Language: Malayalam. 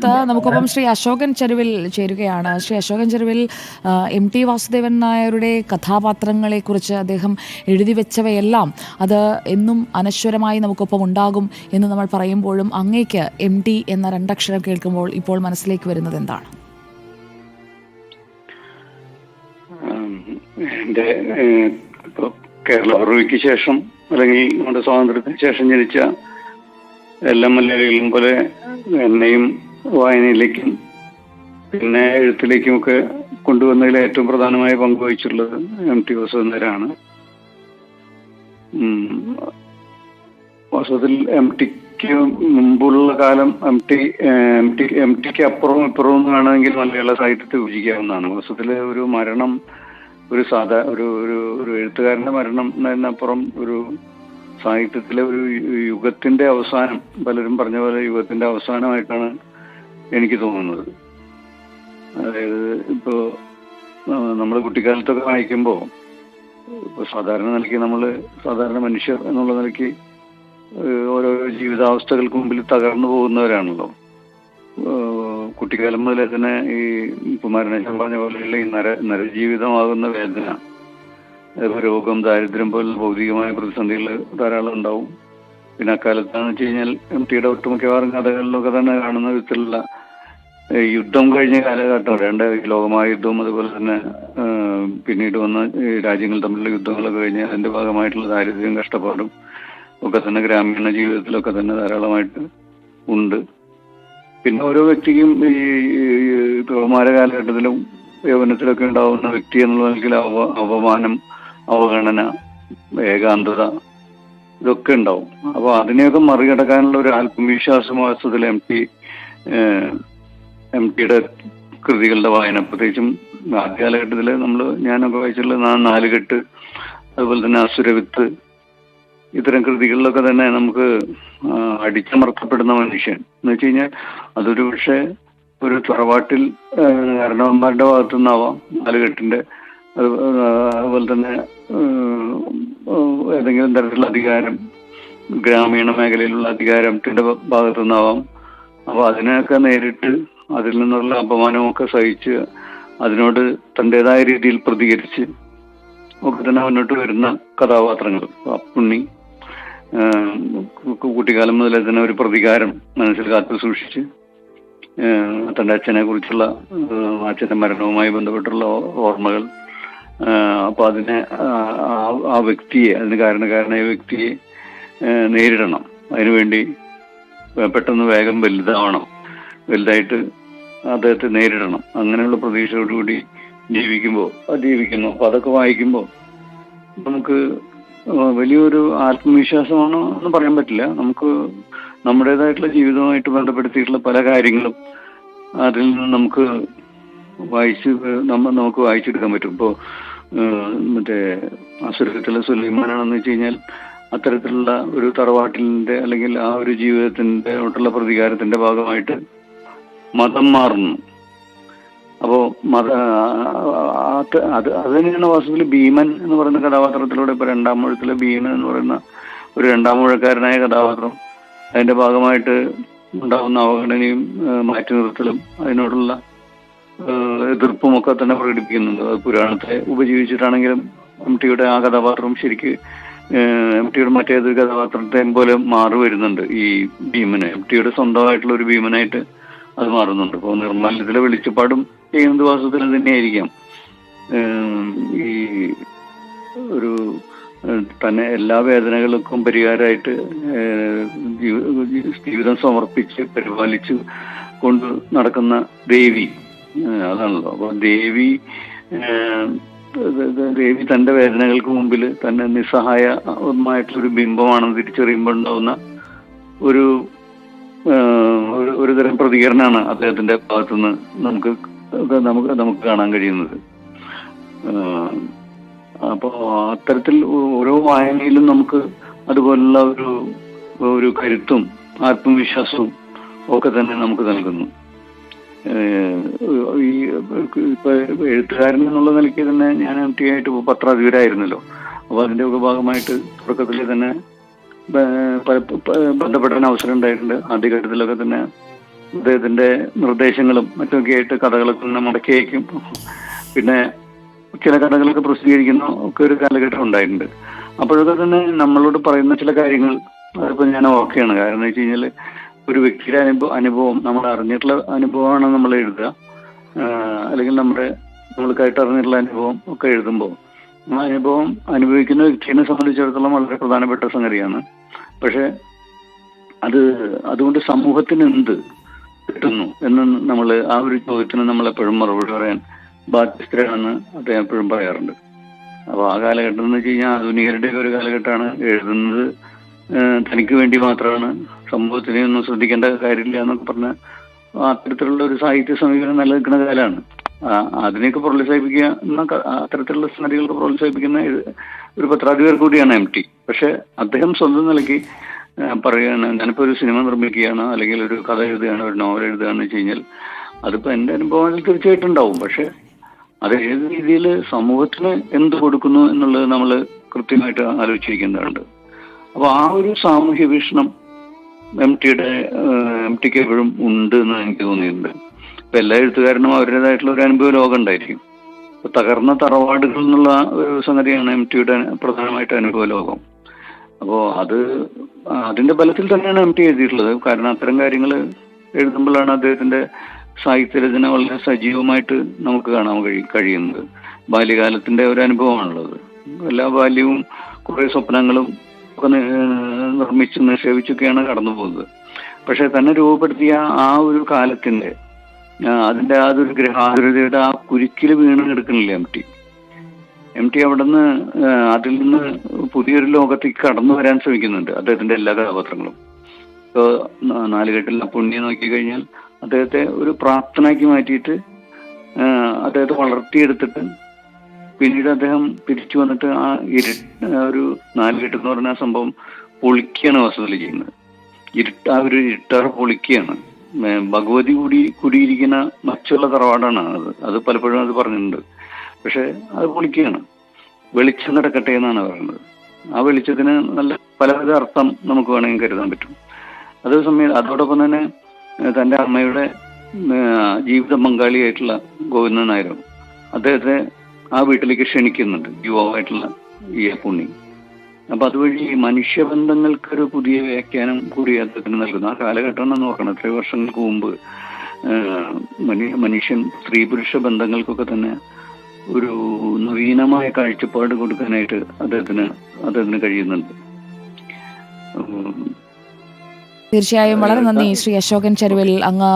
നമുക്കൊപ്പം ശ്രീ അശോകൻ ചെരുവിൽ ചേരുകയാണ്. ശ്രീ അശോകൻ ചെരുവിൽ, MT വാസുദേവൻ നായരുടെ കഥാപാത്രങ്ങളെക്കുറിച്ച് അദ്ദേഹം എഴുതി വെച്ചവയെല്ലാം അത് എന്നും അനശ്വരമായി നമുക്കൊപ്പം ഉണ്ടാകും എന്ന് നമ്മൾ പറയുമ്പോഴും അങ്ങേക്ക് MT എന്ന രണ്ടക്ഷരം കേൾക്കുമ്പോൾ ഇപ്പോൾ മനസ്സിലേക്ക് വരുന്നത് എന്താണ്? എൻ്റെ കേരള പിറവിക്ക് ശേഷം അല്ലെങ്കിൽ നമ്മുടെ സ്വാതന്ത്ര്യത്തിന് ശേഷം ജനിച്ച എല്ലാ മലയാളികളും പോലെ എന്നെയും വായനയിലേക്കും പിന്നെ എഴുത്തിലേക്കുമൊക്കെ കൊണ്ടുവന്നതിൽ ഏറ്റവും പ്രധാനമായ പങ്ക് വഹിച്ചിട്ടുള്ളത് MT വാസുദേവൻ നായരാണ്. വാസ്തവത്തിൽ MTക്ക് മുമ്പുള്ള കാലം MTക്ക് അപ്പുറവും ഇപ്പുറവും എന്ന് വേണമെങ്കിൽ മലയാള സാഹിത്യത്തെ വിഭജിക്കാവുന്നതാണ്. വാസ്തവത്തിൽ ഒരു മരണം, ഒരു ഒരു എഴുത്തുകാരന്റെ മരണം എന്നതിനപ്പുറം ഒരു സാഹിത്യത്തിലെ ഒരു യുഗത്തിന്റെ അവസാനം, പലരും പറഞ്ഞ പോലെ യുഗത്തിന്റെ അവസാനമായിട്ടാണ് എനിക്ക് തോന്നുന്നത്. അതായത് ഇപ്പോ നമ്മൾ കുട്ടിക്കാലത്തൊക്കെ വായിക്കുമ്പോൾ ഇപ്പൊ സാധാരണ നിലയ്ക്ക് സാധാരണ മനുഷ്യർ എന്നുള്ള നിലയ്ക്ക് ഓരോ ജീവിതാവസ്ഥകൾക്ക് മുമ്പിൽ തകർന്നു പോകുന്നവരാണല്ലോ. കുട്ടിക്കാലം മുതലേ തന്നെ ഈ കുമാരനാശൻ പറഞ്ഞ പോലെയുള്ള ഈ നരജീവിതമാകുന്ന വേദന, രോഗം, ദാരിദ്ര്യം പോലുള്ള ഭൗതികമായ പ്രതിസന്ധികൾ ധാരാളം ഉണ്ടാവും. പിന്നെ അക്കാലത്താണെന്ന് വെച്ച് കഴിഞ്ഞാൽ MTയുടെ ഒട്ടുമിക്കവാറും കഥകളിലൊക്കെ തന്നെ കാണുന്ന വിധത്തിലുള്ള യുദ്ധം കഴിഞ്ഞ കാലഘട്ടം, ലോകമഹായുദ്ധവും അതുപോലെ തന്നെ പിന്നീട് വന്ന രാജ്യങ്ങൾ തമ്മിലുള്ള യുദ്ധങ്ങളൊക്കെ കഴിഞ്ഞ് അതിന്റെ ഭാഗമായിട്ടുള്ള ദാരിദ്ര്യം, കഷ്ടപ്പാടും ഒക്കെ തന്നെ ഗ്രാമീണ ജീവിതത്തിലൊക്കെ തന്നെ ധാരാളമായിട്ട് ഉണ്ട്. പിന്നെ ഓരോ വ്യക്തിക്കും ഈ കൗമാര കാലഘട്ടത്തിലും യൗവനത്തിലൊക്കെ ഉണ്ടാവുന്ന വ്യക്തി എന്നുള്ള നിലയ്ക്ക് അപമാനം, അവഗണന, ഏകാന്തത ഇതൊക്കെ ഉണ്ടാവും. അപ്പോൾ അതിനെയൊക്കെ മറികടക്കാനുള്ള ഒരു ആത്മവിശ്വാസം വാസ്തവത്തിൽ MTയുടെ കൃതികളുടെ വായന, പ്രത്യേകിച്ചും ആദ്യ കാലഘട്ടത്തിൽ ഞാനൊക്കെ വായിച്ചിട്ടുള്ള നാലുകെട്ട്, അതുപോലെ തന്നെ അസുരവിത്ത്, ഇത്തരം കൃതികളിലൊക്കെ തന്നെ നമുക്ക് അടിച്ചമർത്തപ്പെടുന്ന മനുഷ്യൻ എന്ന് വെച്ച് കഴിഞ്ഞാൽ അതൊരു പക്ഷേ ഒരു തറവാട്ടിൽ കാരണവന്മാരുടെ ഭാഗത്തു നിന്നാവാം, നാലുകെട്ടിന്റെ, അതുപോലെ തന്നെ ഏതെങ്കിലും തരത്തിലുള്ള അധികാരം, ഗ്രാമീണ മേഖലയിലുള്ള അധികാരത്തിന്റെ ഭാഗത്തു നിന്നാവാം. അപ്പോൾ അതിനെയൊക്കെ നേരിട്ട് അതിൽ നിന്നുള്ള അപമാനമൊക്കെ സഹിച്ച് അതിനോട് തൻ്റെതായ രീതിയിൽ പ്രതികരിച്ച് ഒക്കെ തന്നെ മുന്നോട്ട് വരുന്ന കഥാപാത്രങ്ങൾ. അപ്പുണ്ണി കുട്ടിക്കാലം മുതലേ തന്നെ ഒരു പ്രതികാരം മനസ്സിൽ കാത്തു സൂക്ഷിച്ച് തൻ്റെ അച്ഛനെ കുറിച്ചുള്ള അച്ഛൻ്റെ മരണവുമായി ബന്ധപ്പെട്ടുള്ള ഓർമ്മകൾ, അപ്പൊ അതിനെ ആ വ്യക്തിയെ, അതിന് കാരണക്കാരനായ വ്യക്തിയെ നേരിടണം, അതിനുവേണ്ടി പെട്ടെന്ന് വേഗം വലുതായിട്ട് അദ്ദേഹത്തെ നേരിടണം, അങ്ങനെയുള്ള പ്രതീക്ഷയോടുകൂടി ജീവിക്കുന്നു. അപ്പൊ അതൊക്കെ വായിക്കുമ്പോൾ നമുക്ക് വലിയൊരു ആത്മവിശ്വാസമാണോ എന്ന് പറയാൻ പറ്റില്ല. നമുക്ക് നമ്മുടേതായിട്ടുള്ള ജീവിതവുമായിട്ട് ബന്ധപ്പെടുത്തിയിട്ടുള്ള പല കാര്യങ്ങളും അതിൽ നിന്ന് നമുക്ക് വായിച്ചെടുക്കാൻ പറ്റും. ഇപ്പോൾ മറ്റേ അസുരത്തിലെ സുലൈമാനാണെന്ന് വെച്ച് കഴിഞ്ഞാൽ അത്തരത്തിലുള്ള ഒരു തറവാട്ടിന്റെ അല്ലെങ്കിൽ ആ ഒരു ജീവിതത്തിന്റെ ോട്ടുള്ള പ്രതികാരത്തിന്റെ ഭാഗമായിട്ട് മതം മാറുന്നു. അപ്പോ അത് തന്നെയാണ് വാസ്തവത്തിൽ ഭീമൻ എന്ന് പറയുന്ന കഥാപാത്രത്തിലൂടെ ഇപ്പൊ രണ്ടാം മുഴത്തിലെ ഭീമൻ എന്ന് പറയുന്ന ഒരു രണ്ടാം മുഴക്കാരനായ കഥാപാത്രം അതിന്റെ ഭാഗമായിട്ട് ഉണ്ടാകുന്ന അവഗണനയും മാറ്റി നിർത്തലും അതിനോടുള്ള എതിർപ്പും ഒക്കെ തന്നെ പ്രകടിപ്പിക്കുന്നുണ്ട്. അത് പുരാണത്തെ ഉപജീവിച്ചിട്ടാണെങ്കിലും MTയുടെ ആ കഥാപാത്രം ശരിക്ക് MTയുടെ മറ്റേതൊരു കഥാപാത്രത്തെയും പോലെ മാറി വരുന്നുണ്ട്. ഈ ഭീമന് MTയുടെ സ്വന്തമായിട്ടുള്ള ഒരു ഭീമനായിട്ട് അത് മാറുന്നുണ്ട്. ഇപ്പോൾ നിർമ്മാല്യത്തിലെ വെളിച്ചപ്പാടും ചെയ്യുന്നത് വാസ്തവത്തിൽ തന്നെയായിരിക്കാം. ഈ ഒരു തന്നെ എല്ലാ വേദനകൾക്കും പരിഹാരമായിട്ട് ജീവിതം സമർപ്പിച്ച് പരിപാലിച്ച് കൊണ്ട് നടക്കുന്ന ദേവി, അതാണല്ലോ. അപ്പോൾ ദേവി തന്റെ വേദനകൾക്ക് മുമ്പിൽ തന്നെ നിസ്സഹായമായിട്ടുള്ളൊരു ബിംബമാണെന്ന് തിരിച്ചറിയുമ്പോൾ ഉണ്ടാവുന്ന ഒരു തരം പ്രതികരണമാണ് അദ്ദേഹത്തിന്റെ ഭാഗത്തുനിന്ന് നമുക്ക് കാണാൻ കഴിയുന്നത്. അപ്പോൾ അത്തരത്തിൽ ഓരോ വായനയിലും നമുക്ക് അതുപോലുള്ള ഒരു കരുത്തും ആത്മവിശ്വാസവും ഒക്കെ തന്നെ നമുക്ക് നൽകുന്നു. ഈ ഇപ്പൊ എഴുത്തുകാരൻ എന്നുള്ള നിലയ്ക്ക് തന്നെ ഞാൻ MT പത്രാധിപരായിരുന്നല്ലോ. അപ്പൊ അതിന്റെ ഒക്കെ ഭാഗമായിട്ട് തുടക്കത്തിൽ തന്നെ ബന്ധപ്പെടാൻ അവസരം ഉണ്ടായിട്ടുണ്ട്. ആദ്യഘട്ടത്തിലൊക്കെ തന്നെ അദ്ദേഹത്തിന്റെ നിർദ്ദേശങ്ങളും മറ്റുമൊക്കെ ആയിട്ട് കഥകളൊക്കെ ഇങ്ങനെ മുടക്കി അയക്കും. പിന്നെ ചില കഥകളൊക്കെ പ്രസിദ്ധീകരിക്കുന്ന ഒക്കെ ഒരു കാലഘട്ടം ഉണ്ടായിട്ടുണ്ട്. അപ്പോഴൊക്കെ തന്നെ നമ്മളോട് പറയുന്ന ചില കാര്യങ്ങൾ അതിപ്പോ ഞാൻ ഓക്കെയാണ്. കാരണം എന്ന് വെച്ച് കഴിഞ്ഞാൽ ഒരു വ്യക്തിയുടെ അനുഭവം നമ്മൾ അറിഞ്ഞിട്ടുള്ള അനുഭവമാണ് നമ്മൾ എഴുതുക, അല്ലെങ്കിൽ നമ്മൾക്കായിട്ട് അറിഞ്ഞിട്ടുള്ള അനുഭവം ഒക്കെ എഴുതുമ്പോൾ ആ അനുഭവം അനുഭവിക്കുന്ന വ്യക്തിയെ സംബന്ധിച്ചിടത്തോളം വളരെ പ്രധാനപ്പെട്ട സംഗതിയാണ്. പക്ഷെ അതുകൊണ്ട് സമൂഹത്തിന് എന്ത് കിട്ടുന്നു എന്ന് നമ്മൾ ആ ഒരു ചോദ്യത്തിന് നമ്മളെപ്പോഴും മറുപടി പറയാൻ ബാധ്യസ്ഥരാണെന്ന് അദ്ദേഹം എപ്പോഴും പറയാറുണ്ട്. അപ്പോൾ ആ കാലഘട്ടം എന്ന് വെച്ച് കഴിഞ്ഞാൽ ആധുനികരുടെ ഒരു കാലഘട്ടമാണ്. എഴുതുന്നത് തനിക്ക് വേണ്ടി മാത്രമാണ്, സമൂഹത്തിനെ ഒന്നും ശ്രദ്ധിക്കേണ്ട കാര്യമില്ല എന്നൊക്കെ പറഞ്ഞ അത്തരത്തിലുള്ള ഒരു സാഹിത്യ സമീപനം നിലനിൽക്കുന്ന കാലമാണ്. അതിനെയൊക്കെ പ്രോത്സാഹിപ്പിക്കുക അത്തരത്തിലുള്ള സംഗതികൾക്ക് പ്രോത്സാഹിപ്പിക്കുന്ന ഒരു പത്രാധിപർ കൂടിയാണ് MT. പക്ഷെ അദ്ദേഹം സ്വന്തം നിലയ്ക്ക് പറയുകയാണ്, ഞാനിപ്പോൾ ഒരു സിനിമ നിർമ്മിക്കുകയാണ്, അല്ലെങ്കിൽ ഒരു കഥ എഴുതുകയാണ്, ഒരു നോവൽ എഴുതുകയാണെന്ന് വെച്ച് കഴിഞ്ഞാൽ അതിപ്പോൾ എൻ്റെ അനുഭവത്തിൽ തീർച്ചയായിട്ടും ഉണ്ടാവും. പക്ഷെ അത് ഏത് രീതിയിൽ സമൂഹത്തിന് എന്ത് കൊടുക്കുന്നു എന്നുള്ളത് നമ്മൾ കൃത്യമായിട്ട് ആലോചിച്ചിരിക്കേണ്ടതുണ്ട്. അപ്പോൾ ആ ഒരു സാമൂഹ്യ വീക്ഷണം MTക്ക് എപ്പോഴും ഉണ്ട് എന്ന് എനിക്ക് തോന്നിയിട്ടുണ്ട്. ഇപ്പം എല്ലാ എഴുത്തുകാരനും അവരുടേതായിട്ടുള്ള ഒരു അനുഭവ ലോകം ഉണ്ടായിരിക്കും. ഇപ്പൊ തകർന്ന തറവാടുകൾ എന്നുള്ള ഒരു സംഗതിയാണ് MTയുടെ പ്രധാനമായിട്ട് അനുഭവ ലോകം. അപ്പോൾ അതിന്റെ ബലത്തിൽ തന്നെയാണ് MT എഴുതിയിട്ടുള്ളത്. കാരണം അത്തരം കാര്യങ്ങൾ എഴുതുമ്പോഴാണ് അദ്ദേഹത്തിന്റെ സാഹിത്യരചന വളരെ സജീവമായിട്ട് നമുക്ക് കാണാൻ കഴിയുന്നത്. ബാല്യകാലത്തിന്റെ ഒരു അനുഭവമാണുള്ളത്. എല്ലാ ബാല്യവും കുറെ സ്വപ്നങ്ങളും ഒക്കെ നിർമ്മിച്ച് നിക്ഷേപിച്ചൊക്കെയാണ് കടന്നു പോകുന്നത്. പക്ഷെ തന്നെ രൂപപ്പെടുത്തിയ ആ ഒരു കാലത്തിന്റെ അതിന്റെ അതൊരു ഗ്രഹാതുരതയുടെ ആ കുരുക്കിൽ വീണ് കിടക്കണില്ല MT അവിടെ നിന്ന് അതിൽ നിന്ന് പുതിയൊരു ലോകത്തേക്ക് കടന്നു വരാൻ ശ്രമിക്കുന്നുണ്ട് അദ്ദേഹത്തിന്റെ എല്ലാ കഥാപാത്രങ്ങളും. ഇപ്പോൾ നാലുകെട്ടിൽ പുണ്യം നോക്കിക്കഴിഞ്ഞാൽ അദ്ദേഹത്തെ ഒരു പ്രാപ്തനാക്കി മാറ്റിയിട്ട് അദ്ദേഹത്തെ വളർത്തിയെടുത്തിട്ട് പിന്നീട് അദ്ദേഹം തിരിച്ചു വന്നിട്ട് ആ ഒരു നാലുകെട്ട് എന്ന് പറഞ്ഞ ആ സംഭവം പൊളിക്കുകയാണ് വസ്തുതയിൽ ചെയ്യുന്നത്. ആ ഒരു ഇരുട്ടാർ പൊളിക്കുകയാണ്. ഭഗവതി കുടിയിരിക്കുന്ന മറ്റുള്ള തറവാടാണ് അത് പലപ്പോഴും അത് പറഞ്ഞിട്ടുണ്ട്. പക്ഷെ അത് പൊളിക്കുകയാണ്. വെളിച്ചം കിടക്കട്ടെ എന്നാണ് പറയുന്നത്. ആ വെളിച്ചത്തിന് നല്ല പലവിധ അർത്ഥം നമുക്ക് വേണമെങ്കിൽ കരുതാൻ പറ്റും. അതേസമയം അതോടൊപ്പം തന്നെ തൻ്റെ അമ്മയുടെ ജീവിത പങ്കാളിയായിട്ടുള്ള ഗോവിന്ദൻ നായർ അദ്ദേഹത്തെ ആ വീട്ടിലേക്ക് ക്ഷണിക്കുന്നുണ്ട്, യുവാവായിട്ടുള്ള ഈ പുണ്ണി. അപ്പൊ അതുവഴി മനുഷ്യബന്ധങ്ങൾക്കൊരു പുതിയ വ്യാഖ്യാനം കൂടി അദ്ദേഹത്തിന് നൽകുന്നു. ആ കാലഘട്ടം എന്ന് നോക്കണം, എത്രയോ വർഷങ്ങൾക്ക് മുമ്പ് മനുഷ്യൻ സ്ത്രീ പുരുഷ ബന്ധങ്ങൾക്കൊക്കെ തന്നെ ഒരു നവീനമായ കാഴ്ചപ്പാട് കൊടുക്കാനായിട്ട് അദ്ദേഹത്തിന് കഴിയുന്നുണ്ട്. തീർച്ചയായും വളരെ നന്ദി ശ്രീ അശോകൻ ചരുവിൽ അങ്ങ്